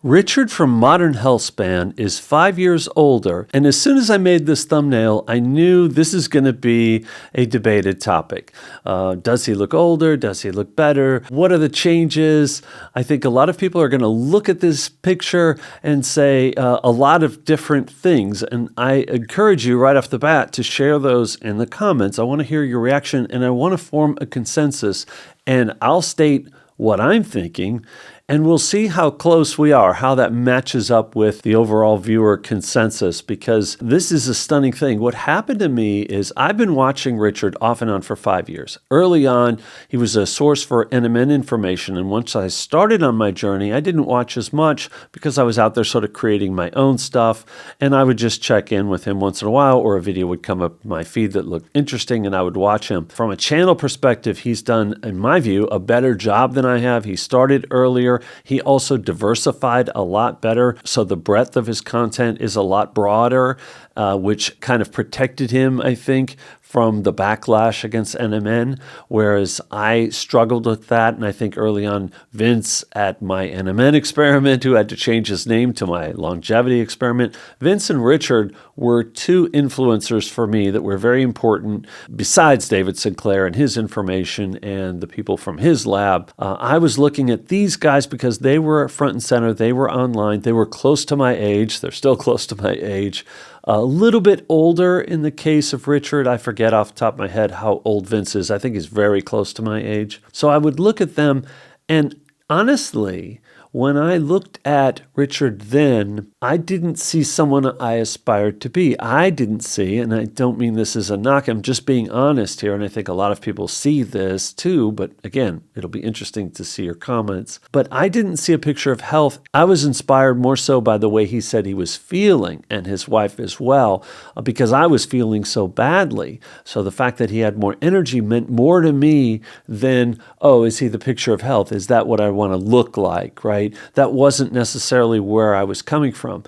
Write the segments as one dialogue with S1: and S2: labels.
S1: Richard from Modern Healthspan is 5 years older, and as soon as I made this thumbnail, I knew this is going to be a debated topic. Does he look older? Does he look better? What are the changes? I think a lot of people are going to look at this picture and say a lot of different things, and I encourage you right off the bat to share those in the comments. I want to hear your reaction, and I want to form a consensus, and I'll state what I'm thinking, and we'll see how close we are, how that matches up with the overall viewer consensus, because this is a stunning thing. What happened to me is I've been watching Richard off and on for 5 years. Early on, he was a source for NMN information, and once I started on my journey, I didn't watch as much because I was out there sort of creating my own stuff, and I would just check in with him once in a while, or a video would come up in my feed that looked interesting, and I would watch him. From a channel perspective, he's done, in my view, a better job than I have. He started earlier. He also diversified a lot better, so the breadth of his content is a lot broader, which kind of protected him, I think, from the backlash against NMN, whereas I struggled with that, and I think early on, Vince at my NMN experiment, who had to change his name to my longevity experiment, Vince and Richard were two influencers for me that were very important, besides David Sinclair and his information and the people from his lab. I was looking at these guys because they were front and center, they were online, they were close to my age, they're still close to my age. A little bit older in the case of Richard. I forget off the top of my head how old Vince is. I think he's very close to my age. So I would look at them, and honestly, when I looked at Richard then, I didn't see someone I aspired to be. I didn't see, and I don't mean this as a knock, I'm just being honest here, and I think a lot of people see this too, but again, it'll be interesting to see your comments. But I didn't see a picture of health. I was inspired more so by the way he said he was feeling, and his wife as well, because I was feeling so badly. So the fact that he had more energy meant more to me than, oh, is he the picture of health? Is that what I want to look like, right? That wasn't necessarily where I was coming from.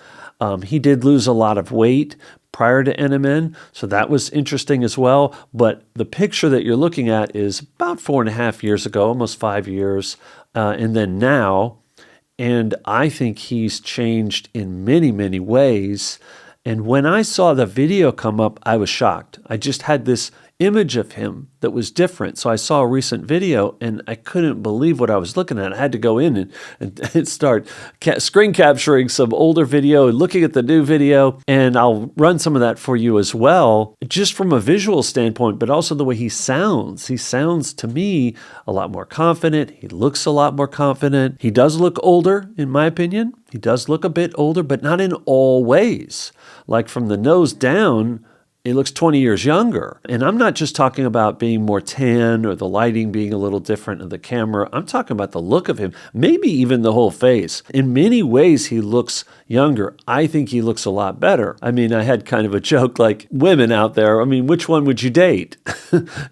S1: He did lose a lot of weight prior to NMN, so that was interesting as well. But the picture that you're looking at is about 4.5 years ago, almost 5 years, and then now. And I think he's changed in many, many ways. And when I saw the video come up, I was shocked. I just had this image of him that was different. So I saw a recent video and I couldn't believe what I was looking at. I had to go in and start screen capturing some older video and looking at the new video. And I'll run some of that for you as well, just from a visual standpoint, but also the way he sounds. He sounds to me a lot more confident. He looks a lot more confident. He does look older, in my opinion. He does look a bit older, but not in all ways. Like from the nose down, he looks 20 years younger. And I'm not just talking about being more tan or the lighting being a little different in the camera. I'm talking about the look of him, maybe even the whole face. In many ways, he looks younger. I think he looks a lot better. I mean, I had kind of a joke like, women out there, I mean, which one would you date?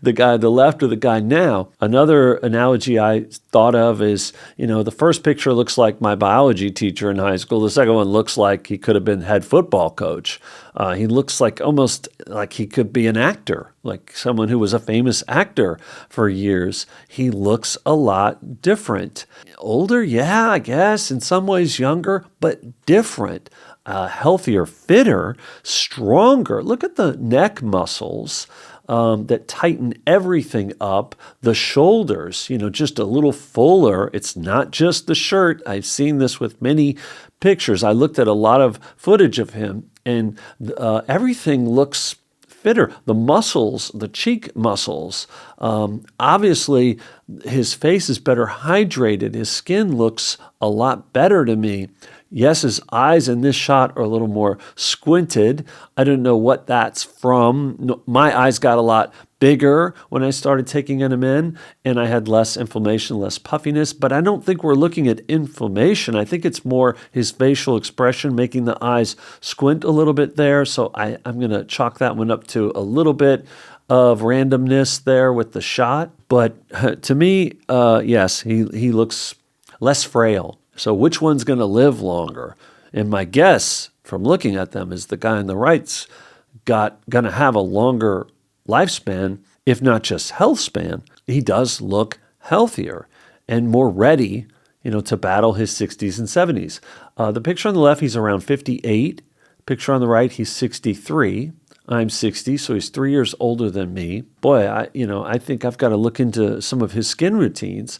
S1: The guy on the left or the guy now? Another analogy I thought of is, the first picture looks like my biology teacher in high school. The second one looks like he could have been head football coach. He looks like almost like he could be an actor, like someone who was a famous actor for years. He looks a lot different. Older, yeah, I guess, in some ways younger, but different. Healthier, fitter, stronger. Look at the neck muscles that tighten everything up. The shoulders, just a little fuller. It's not just the shirt. I've seen this with many pictures. I looked at a lot of footage of him, and everything looks fitter. The muscles, the cheek muscles, obviously his face is better hydrated. His skin looks a lot better to me. Yes, his eyes in this shot are a little more squinted. I don't know what that's from. No, my eyes got a lot bigger when I started taking NMN, and I had less inflammation, less puffiness, but I don't think we're looking at inflammation. I think it's more his facial expression making the eyes squint a little bit there, so I'm going to chalk that one up to a little bit of randomness there with the shot. But to me, yes, he looks less frail. So which one's going to live longer? And my guess from looking at them is the guy on the right's going to have a longer lifespan, if not just health span. He does look healthier and more ready to battle his 60s and 70s. The picture on the left, he's around 58. Picture on the right, he's 63. I'm 60, so he's 3 years older than me. Boy, I think I've got to look into some of his skin routines.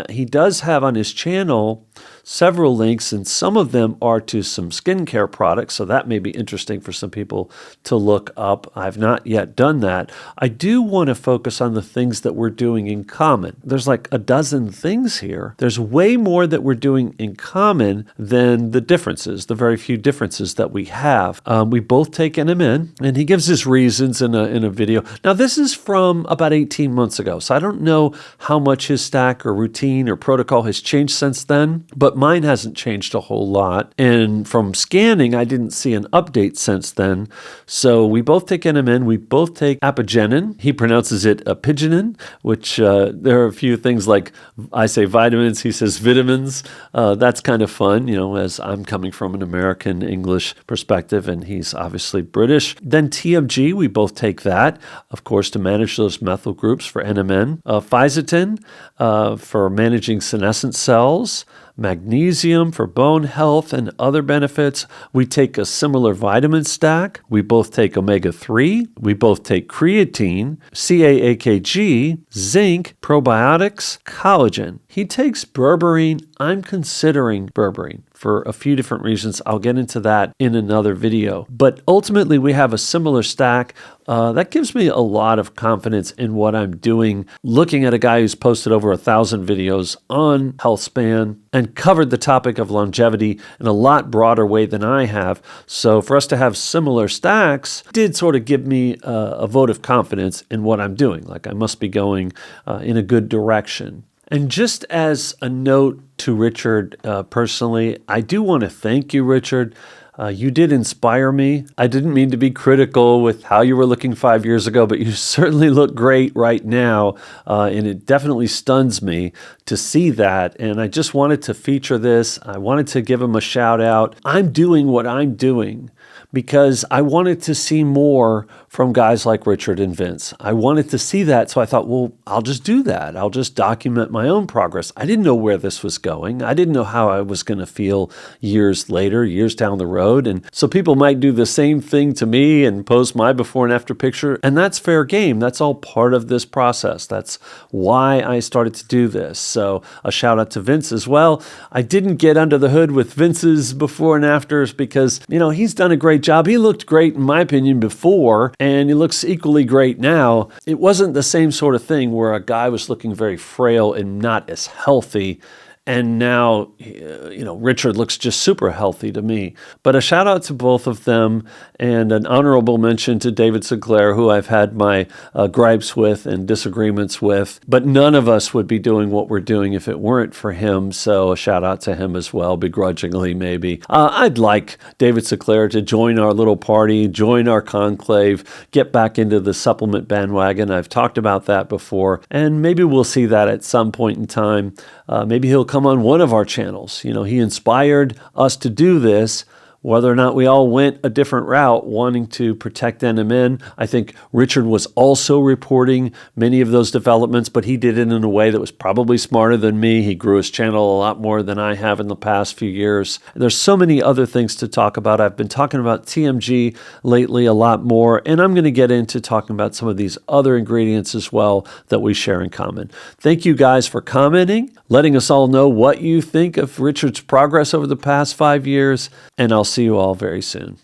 S1: He does have on his channel several links, and some of them are to some skincare products, so that may be interesting for some people to look up. I've not yet done that. I do want to focus on the things that we're doing in common. There's like a dozen things here. There's way more that we're doing in common than the differences, the very few differences that we have. We both take NMN, and he gives his reasons in a video. Now, this is from about 18 months ago, so I don't know how much his stack or routine or protocol has changed since then, but mine hasn't changed a whole lot. And from scanning, I didn't see an update since then. So we both take NMN, we both take apigenin. He pronounces it apigenin, which there are a few things like, I say vitamins, he says vitamins. That's kind of fun, as I'm coming from an American English perspective, and he's obviously British. Then TMG, we both take that, of course, to manage those methyl groups for NMN. Fisetin for managing senescent cells. Magnesium for bone health and other benefits. We take a similar vitamin stack. We both take omega-3. We both take creatine, CAAKG, zinc, probiotics, collagen. He takes berberine. I'm considering berberine for a few different reasons. I'll get into that in another video. But ultimately, we have a similar stack. That gives me a lot of confidence in what I'm doing. Looking at a guy who's posted over 1,000 videos on Healthspan and covered the topic of longevity in a lot broader way than I have. So for us to have similar stacks did sort of give me a vote of confidence in what I'm doing. Like I must be going in a good direction. And just as a note to Richard personally, I do want to thank you, Richard. You did inspire me. I didn't mean to be critical with how you were looking 5 years ago, but you certainly look great right now, and it definitely stuns me to see that. And I just wanted to feature this. I wanted to give him a shout out. I'm doing what I'm doing because I wanted to see more from guys like Richard and Vince. I wanted to see that, so I thought, well, I'll just do that. I'll just document my own progress. I didn't know where this was going. I didn't know how I was going to feel years later, years down the road. And so people might do the same thing to me and post my before and after picture, and that's fair game. That's all part of this process. That's why I started to do this. So a shout out to Vince as well. I didn't get under the hood with Vince's before and afters because, he's done a great job. He looked great, in my opinion, before, and he looks equally great now. It wasn't the same sort of thing where a guy was looking very frail and not as healthy. And now, Richard looks just super healthy to me. But a shout out to both of them and an honorable mention to David Sinclair, who I've had my gripes with and disagreements with. But none of us would be doing what we're doing if it weren't for him. So a shout out to him as well, begrudgingly maybe. I'd like David Sinclair to join our little party, join our conclave, get back into the supplement bandwagon. I've talked about that before. And maybe we'll see that at some point in time. Maybe he'll come on one of our channels. He inspired us to do this. Whether or not we all went a different route wanting to protect NMN, I think Richard was also reporting many of those developments, but he did it in a way that was probably smarter than me. He grew his channel a lot more than I have in the past few years. There's so many other things to talk about. I've been talking about TMG lately a lot more, and I'm going to get into talking about some of these other ingredients as well that we share in common. Thank you guys for commenting, letting us all know what you think of Richard's progress over the past 5 years, and I'll see you all very soon.